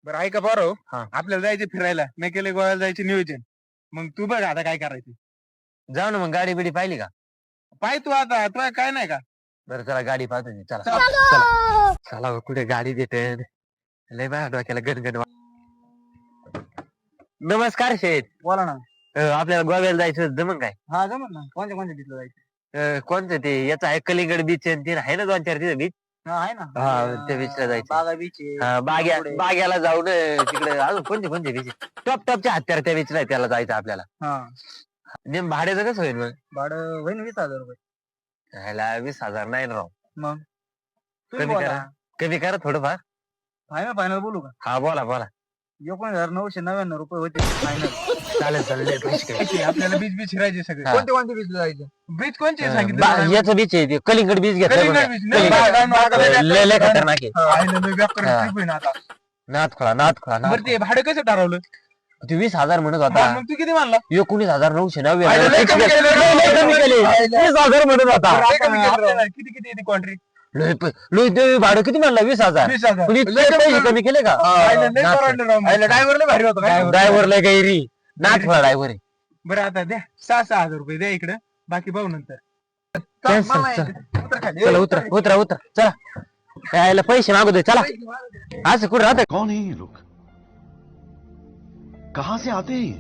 बरं ऐका बरं हा. आपल्याला जायचं फिरायला मी केले गोव्याला जायचे नियोजन. मग तू बघ आता काय करायचं. जाऊ ना मग गाडी बिडी पाहिली का? पाय तू आता तुला काय नाही का. बरं चला गाडी पाहतो मी. चला चला. चला चला हो, कुठे गाडी देते लय बाय डोक्याला गणगण नमस्कार शेठ. बोला ना. आपल्याला गोव्याला जायचं होतं मग काय हा जमत ना कोणत्या कोणत्या बीचला जायचं. कोणतं ते याचं आहे कलिंगड बीच ते आहे ना 2-4 तिथे बीच. हा आहे ना. हा, त्या बीचला जायचं. बागा बीच आहे. बाग्याला जाऊन तिकडे अजून कोणते कोणते बीच टॉप टॉपच्या हत्यार त्या बीचला त्याला जायचं आपल्याला. हा नेम भाड्याचं कसं होईल मग? भाडं होईन 20,000 रुपये. ह्याला 20,000 नाही ना राव. मग कमी करा कमी करा थोडंफार. फायनल बोलू का. हा बोला बोला. 19,999 रुपये होते फायनल. चालेल चालेल पैसे काय. आपल्याला बीच बीच फिरायचे सगळे. हा. कोणते कोणते बीचला जायचं. बीच कोणते सांगितलं. याचं बीच आहे ते कलिंगड बीच घेतलं कलिंगड beach. लय लय खतरनाक आहे. आता नाथ खोळा बरं ते भाडं कसं ठरवलं. ते 20,000 म्हणत होता. मग तू किती मानला. 19,999 आयला लय कमी केलं. कमी केले. 20,000 म्हणत होता. आपल्याला किती किती येते कॉन्ट्री. लय भाडं किती म्हणला 20,000. 20,000. पण इतके पैसे कमी केले का? ड्रायव्हरला भारी होतं. ड्रायव्हर लय गैरी नाथ खोळा ड्रायव्हर आहे. बरं आता द्या 6,000 रुपये द्या इकडे बाकी पाहू नंतर. चला उतरा चला यायला पैसे मागू दे चला. असं कुठं राहत कौन है ये लोग? कहां से आते हैं?